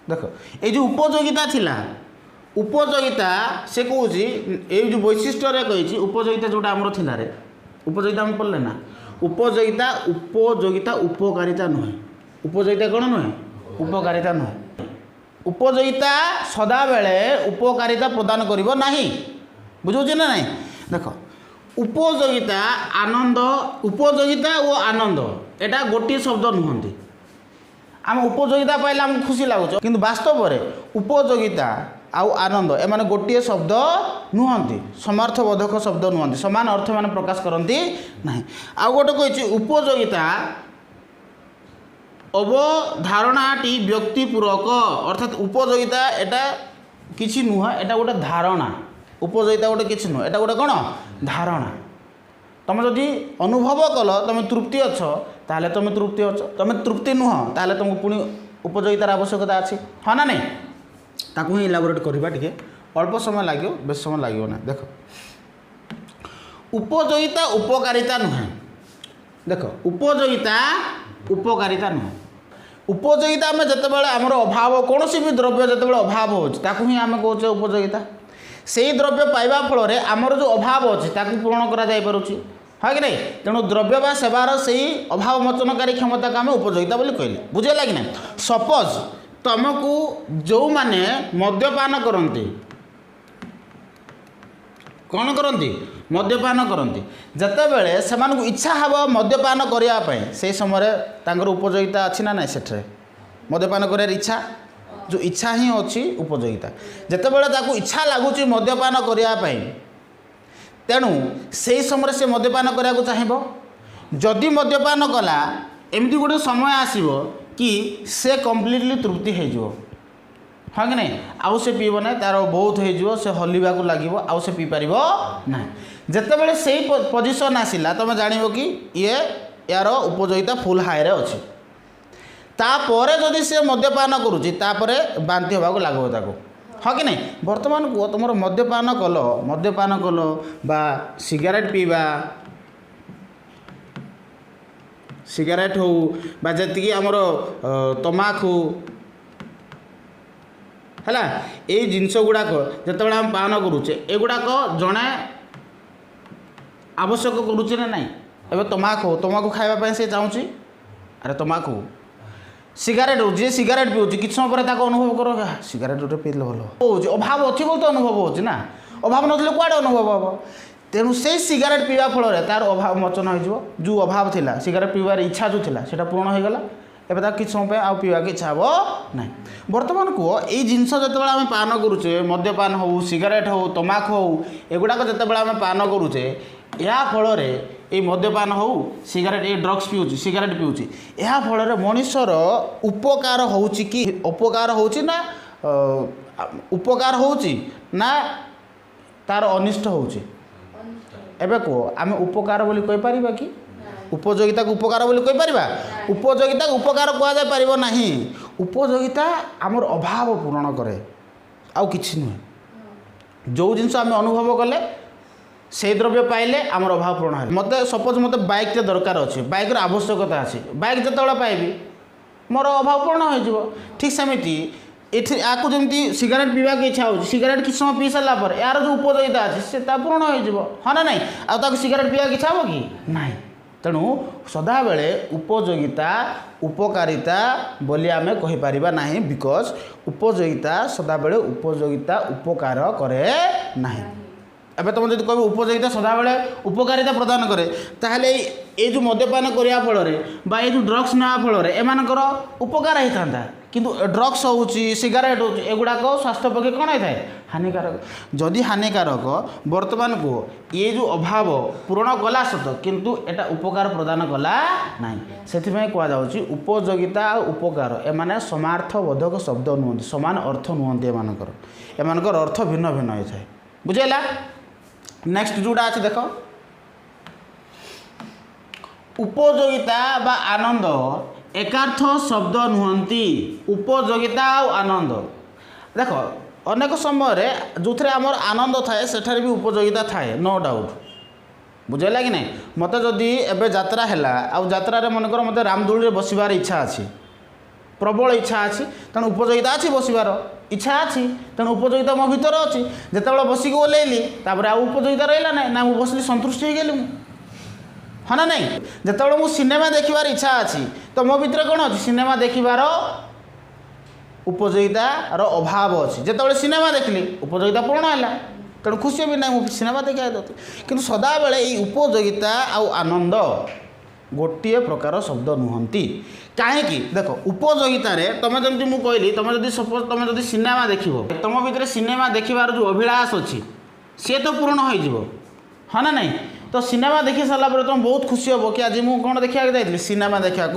देख ये जो उपयोगिता थिला उपयोगिता से कौच ये जो वैशिष्ट्य कही उपयोगिता जोटा आमर थिला रे उपयोगिता आम पढ़ले ना उपयोगिता उपयोगिता उपकारिता नुहे उपयोगिता कौन नुहे उपकारिता नुहे उपयोगिता सदा बेले उपकारिता प्रदान करिवो नाही बुझुछि ना नहीं देख उपयोगिता आनंद उपयोगिता और आनंद एटा गोटे शब्द नुहंती आम उपयोगिता पाइले आमको खुशी लगुच कि वास्तव में उपयोगिता आउ आनंद एमाने गोटे शब्द नुहंती समार्थबोधक शब्द नुहंती समान अर्थ मान प्रकाश करती ना आउ गोटे कही उपयोगिता अवधारणाटी व्यक्तिपूर्वक अर्थात उपयोगिता एटा किछि नुह एटा गोटे धारणा उपयोगिता गोटे किछि नुह एटा गोटे कौन धारणा तुम जदि अनुभव कल तुम तृप्ति अच्छ ताहले तुम तृप्ति अच्छ तुम तृप्ति नुह ताहले तुमको पुणी उपयोगितार आवश्यकता अच्छी हाँ ना नहीं ताकू ही इलाबोरेट करवा टिके अल्प समय लगे बेस समय लगे ना देख उपयोगिता उपकारिता नुहे देख उपयोगिता उपकारिता नुहे उपयोगिता आम जिते आमर अभाव कौन भी द्रव्य जिते अभाव हो ही आम कहे उपयोगिता से ही द्रव्य पाइबा फल आमर जो अभाव अच्छे पूरण कर हाँ कि नहीं तेणु द्रव्य बा सेवार से ही अभाव मोचनकारी क्षमता को आम उपयोगिता बोली कहले बुझेगा कि ना सपोज तुमको जो माने मद्यपान करती कौन करती मद्यपान करती जिते बड़े से इच्छा हम मद्यपान करने से समय तांकर उपयोगिता अच्छी ना ना सेठे मद्यपान कर इच्छा जो इच्छा ही अच्छी उपयोगिता जिते बड़े इच्छा लगुच मद्यपान करने तेणु से समय से मद्यपान करने को चाहिए जदि मद्यपान कला एमती गोटे समय आसो कि से कम्प्लीटली तृप्ति हो हाँ कि नहीं आउ से पीब ना तार बहुत हो से हल्ला लगे आउ से पी पार ना जितेबाला से पोजिशन आसला तुम जान कि ये यार उपयोगिता फुल हाई अच्छे तापर जदि से मद्यपान करुच्ची बांति होगा लगे हाँ कि नहीं बर्तमान को तुम मद्यपान कल बा सिगारेट पीवा सिगारेट हो बा जी आमर तमाखु है ये जिनस गुड़ाक जिते आम पान करुचे एगुड़ाक जड़े आवश्यक करुचे ना नाई एवं तमाखु खावाई से चाहूँगी अरे तमाखु सिगारेट हो जी सिगारेट पीऊँ कि समय पर अनुभव कर सिगारेट गोटे पीले भल हो अभाव अच्छी बोलते अनुभव होना अभाव ना कुआड़े अनुभव हम तेणु से सिगारेट पीवा फल तार अभाव मोचन हो जो अभाव थिला सिगारेट पीवार इच्छा जो थिला सेटा पूर्ण हो गला एबे तार किछ समय आउ पीवा इच्छा हम ना बर्तमान को ये जिनस जो आम पान करुचे मद्यपान हो सिगारेट हो तमाखु हो एगुड़ाक जो आम पान करुचे या फल ये मद्यपान हो सिगारेट ये ड्रग्स पीऊँ सिगारेट पीऊँ या फल मनुष्यर उपकार हो कि अपकार हो ना उपकार हो ना तार अनिष्ट हो एबे कह आम उपकार बोली कहि परिबा कि उपयोगिता को उपकार बोली कहि परिबा उपयोगिता को उपकार कह जाय परिबो नाही उपयोगिता आमर अभाव पूरण करे आउ किछि नुहे जो जिनस आम अनुभव कले से द्रव्य पाइले आमर अभाव पूर्ण है मत सपोज मत बाइक दरकार अच्छे बाइक आवश्यकता अच्छी बाइक जो पाइबी मोर अभाव पूर्ण हो ठीक सेमती आपको जमी सिगारेट पीवा की इच्छा हो सिगारेट किसी समय पी सारा पर यार जो उपयोगिता अच्छे से पूर्ण हो हाँ ना नहीं आउ सिगारेट पीवा की इच्छा हो कि ना तेणु सदा बेले उपयोगिता उपकारिता बोली आम कहीपर ना बिकज उपयोगिता सदा बेले उपयोगिता उपकार करे ना एबे तुम जब कह उपयोगिता सदा बेले उपकारिता प्रदान करे ताहले ये जो मद्यपान करने फल ये जो ड्रग्स ना फल एमानकर उपकार होता था किंतु ड्रग्स हो सिगारेट हो एगुड़ाक स्वास्थ्य पक्षे कौन होता है हानिकारक जदि हानिकारक बर्तमान को ये जो अभाव पूरण कला सत किंतु एटा उपकार प्रदान कला ना से कहुच्छी उपयोगिता और उपकार एमाने समार्थबोधक शब्द नुहति सामान अर्थ नुहति एमानकर अर्थ भिन्न भिन्न होता है बुझेगा नेक्स्ट जोड़ा अच्छे देख उपयोगिता बा आनंद एकार्थ शब्द नुहति उपयोगिता और आनंद देख अनेक समय जो थे आमर आनंद थाए सेठारे भी उपयोगिता थाए नो डाउट बुझेगा कि नहीं मत जदि एबे यात्रा है आउ यात्रा मनकर मत रामदोली बसबार इच्छा अच्छी प्रबल इच्छा अच्छी तेणु उपयोगिता अच्छी बसबार इच्छा अच्छी तेणु उपयोगिता मो भीतर अच्छी जिते बसिक ओह्लैली तापर आ उपयोगिता रहा ना ना मुझे बसिली संतुष्ट हो गली हाँ ना नहीं जिते मुझे सिनेमा देखिबार इच्छा अच्छी तो मो भीतर कौन अच्छी सिनेमा देखिबार उपयोगितार अभाव अच्छी जिते सिनेमा देखली उपयोगिता पूर्ण है तेणु खुशी भी ना सिनेमा देखा कि सदाबले ये उपयोगिता आउ आनंद गोटे प्रकार शब्द नुहति कहीं देख उपयोगितार तुम जमी मुझे कहली तुम जब सपोज तुम जब सिनेमा देख तुम भीतर सिनेमा देखिबार जो अभिलाष अच्छी सी तो पूर्ण हो हाँ ना नहीं तो सिनेमा देखी सारापर तुम बहुत खुशी हम कि आज मुझे कौन देखा जाइए सिनेमा देखा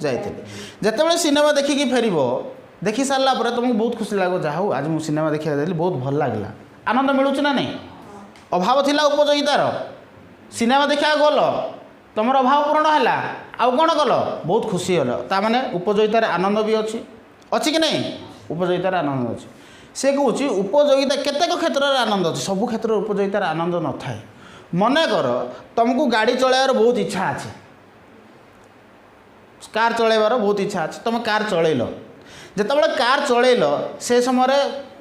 जाइए जिते सिनेमा देखिकी फेर देखी सारापर तुमको बहुत खुशी लगे जहाँ हो आज मुझे सिनेमा देखा जाइए बहुत भल लगला आनंद मिलूँ ना नहीं अभाव थिला उपयोगितार सिनेमा देखा गल तुम अभाव पूरण है आउ कौन कल बहुत खुशी हल ताने उपयोगितार आनंद भी अच्छी अच्छी कि नहीं उपयोगितार आनंद अच्छी से कौच उपयोगिता केतेक क्षेत्र में आनंद अच्छी सब क्षेत्र में उपयोगितार आनंद न थाए मन कर तुमको गाड़ी चलाइबार बहुत इच्छा अच्छी कार चलाइबार बहुत इच्छा अच्छी तुम कार चलैल जिते कार चलैल से समय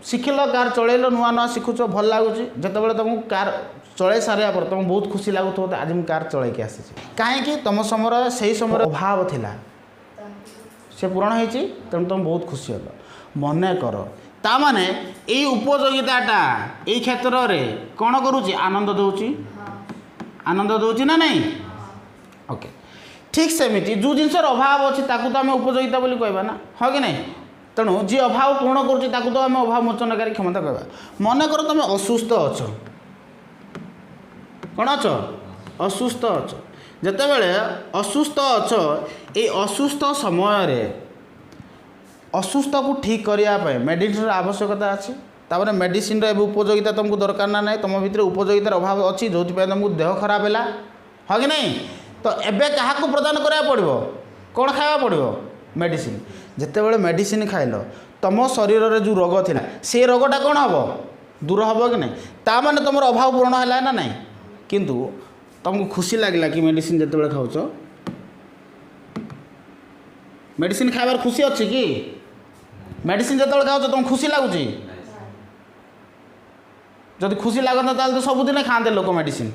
शिखिल कार चलैल नुआ नुआ शिखुच भल लगुच जिते तुमको कार चलै सारा पर तुम बहुत खुशी लगुथ आज मुझे कार चलैक आसी कहीं तुम समय से समय अभाव थिला से पूरण होती तेणु तुम बहुत खुशी हल मन कर ताने यही उपयोगिताटा यही क्षेत्र में कौन करुच्ची आनंद दूची आनंद दूची ना नहीं ओके ठीक सेमती जो जिनसर अभाव अच्छी ताकू तो आम उपयोगिता बोली कहबा ना हाँ कि नहीं तेणु जी अभाव पूर्ण करुच्ची ताकू तो आम अभाव मोचनकारी क्षमता कहबा मन कर तुम असुस्थ अच्छ कौन अच्छ असुस्थ अच्छ जितेबले असुस्थ अच्छ ये असुस्थ समय असुस्थ को ठीक करने मेडिसिन आवश्यकता अच्छी तापर मेडिसिन उपयोगिता तुमको दरकार ना ना तुम भीतर उपयोगितार अभाव अच्छी जो तुमको देह खराब है हाँ कि नहीं तो एबे क्या प्रदान करा पड़ो कौन खावा पड़ो मेडिसिन जितेबले मेडिसिन खाइल तुम शरीर में जो रोग थिला से रोगटा कौन हम दूर हम कि नहीं ताने तुम अभाव पूरण है ना नहीं किंतु तुमको खुशी लगला कि मेडिसिन जिते खाऊच मेडिसिन खाइबार खुशी अच्छी कि मेडिसिन जिते खाऊच तुम खुशी लगुच जदि खुशी लगता तो सबुदिन खाते लोक मेडिसिन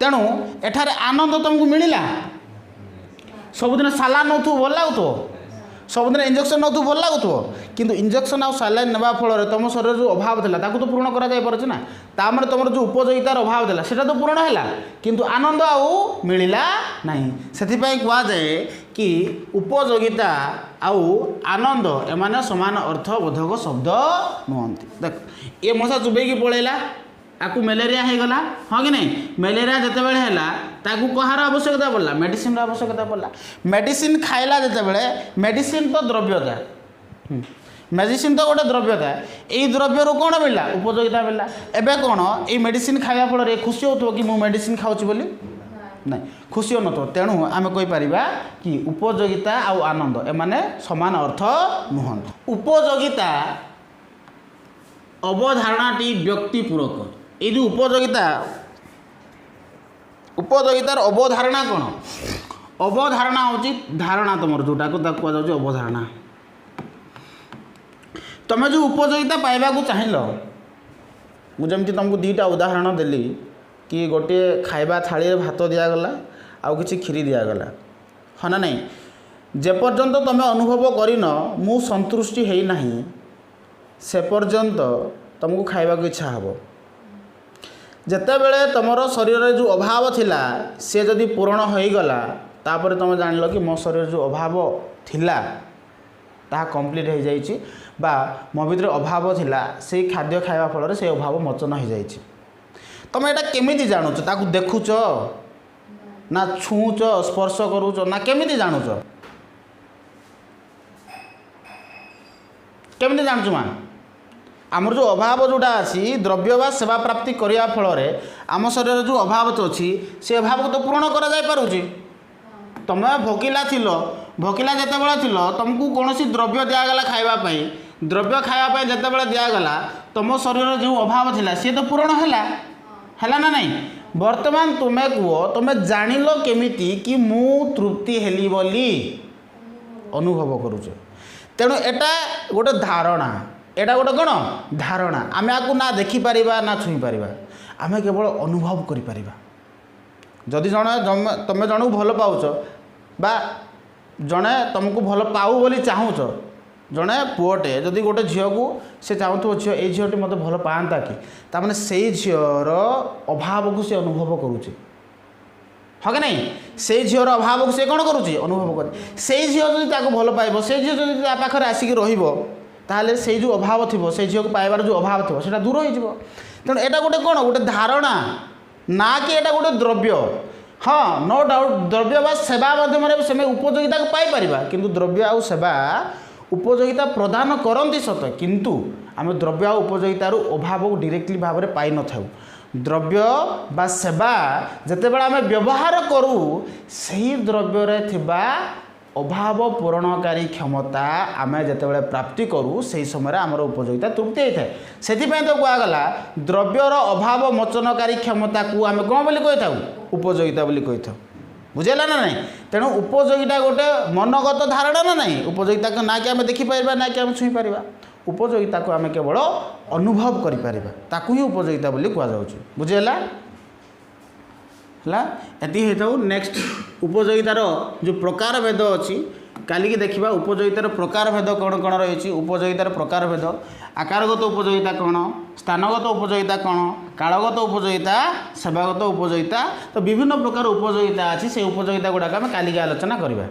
तेणु एठार आनंद तुमको मिलला सबुदिन सालान नौ भल लगुव सबुदिन इंजेक्शन नौ भल लगुव किंतु इंजेक्शन आउ सालाइन नेबा फल तुम शरीर जो अभाव था तो पूर्ण कर ना तामें तुम जो उपयोगितार अभाव था से तो पूर्ण है किंतु आनंद आउ मिलला नहीं से कहुए कि उपयोगिता आउ आनंद एमाने समान अर्थबोधक शब्द नुहति देख ये मशा चुबेकी पलैला आपको मलेरिया हो गला हाँ कि नहीं मलेरिया जिते बड़े है ताकू कहार आवश्यकता पड़ा मेडिसिन आवश्यकता पड़ा मेडिसिन खाइला जिते बड़े मेडिसिन तो द्रव्यता मेडिसिन तो गोटे द्रव्यता यही द्रव्य कौन मिलला उपयोगिता मिलला एबे कौन ये मेडिसिन खाया फल खुशी हो कि मु मेडिसिन खाऊँ बोली नहीं खुशी हो न तेणु आम कहीपर कि उपयोगिता आउ आनंद एमाने समान अर्थ नुहत उपयोगिता अवधारणाटी व्यक्तिपूरक ये जो उपयोगितार अवधारणा कौन अवधारणा हूँ धारणा तुम जोटा को कहुच्छे अवधारणा तुम जो उपयोगिता पाइबा चाहिल मुझे तुमको दुईटा उदाहरण देली कि गोटे खाइबा थाली भात दिगला आउ कि खीरी दिगला हाँ ना नहीं जेपर्यंत तुम अनुभव करन मु संतुष्टि है ना से पर्यंत तुमको खाइबा इच्छा हम जिते बड़े तुम शरीर में जो अभाव थिला से जदि पूरण हो गला तापर तुम जान लो कि मो शरीर जो अभाव थिला ता कंप्लीट हो जाइए बा मो भीतर अभाव थिला से खाद्य खाइबा फल से अभाव मोचन हो जाइए तुम यहाँ केमी जानुच ताकू देखुच ना छुँच स्पर्श करुच ना केमी जानुच केमी जानुच माँ आमर जो अभाव जोड़ा अच्छी द्रव्य बा सेवा प्राप्ति करने फल आम शरीर जो अभाव अच्छी से अभाव को तो पूरण कर तुम भोकिला थिल भोकिला जिते बड़े थिल तुमको कौन द्रव्य दिगला खावाई द्रव्य खावाई जिते बड़े दिगला तुम शरीर जो अभाव थिला सी तो पूरण है ना नहीं वर्तमान तुम्हें कह तुम्हें जानिल केमिति कि मु तृप्ति हेली बोली अनुभव करुचे तेणु एटा गोटे धारणा एटा गोटे कौन धारणा आम आपको ना देखिपर ना छुई पार आम केवल अनुभव करें जदि जड़े तुम जन को भल पाच बा जड़े तुमको भल पाऊ बोली चाहूच जड़े पुओटे जदि गोटे झील को से चाहूथ झील ये झीलटी मत भल पाता कि ताने से झीर अभाव को सी अनुभव करुचे हाँ कि नहीं से झीर अभाव को सी कौन करुचे अनुभव करे से झील जब भल पाइब से झील जब पाखे आसिक ताहले से जो अभाव थी से झील को पाइबार जो अभाव थी से दूर हो तेणु यहाँ गोटे कौन गोटे धारणा ना कि यहाँ गोटे द्रव्य हाँ नो डाउट द्रव्य बा सेवा माध्यम से उपयोगिता को पाइपर किंतु द्रव्य आउ सेवा उपयोगिता प्रदान करती सत किंतु आम द्रव्य आ उपयोगितार अभाव को डायरेक्टली भाव में पाई न था द्रव्य बा सेवा जितेबाला आम व्यवहार करूँ से द्रव्य थिबा अभाव पूरणकारी क्षमता आम जिते प्राप्ति करूँ से समय आमर उपयोगिता तृप्ति होता है से तो कहगला द्रव्यर अभाव मोचनकारी क्षमता को आम कौन बोली कही था उपयोगिता बोली कही था बुझेगा ना नहीं तेणु उपयोगिता गोटे मनगत धारणा ना नहीं उपयोगिता को ना कि आम देखिपर ना कि आम छुई पार उपयोगिता को आम केवल अनुभव करें ही उपयोगिता बोली कहुँ बुझेगा ये होता नेक्स्ट उपयोगितार जो प्रकार भेद अच्छी काली की देखा उपयोगितार प्रकार भेद कौन कौन रही उपयोगितार प्रकार भेद आकारगत उपयोगिता कौन स्थानगत उपयोगिता कौन कालगत उपयोगिता सेवागत उपयोगिता तो विभिन्न प्रकार उपयोगिता अच्छी से उपयोगिता गुड़ाक आम काली आलोचना करवा।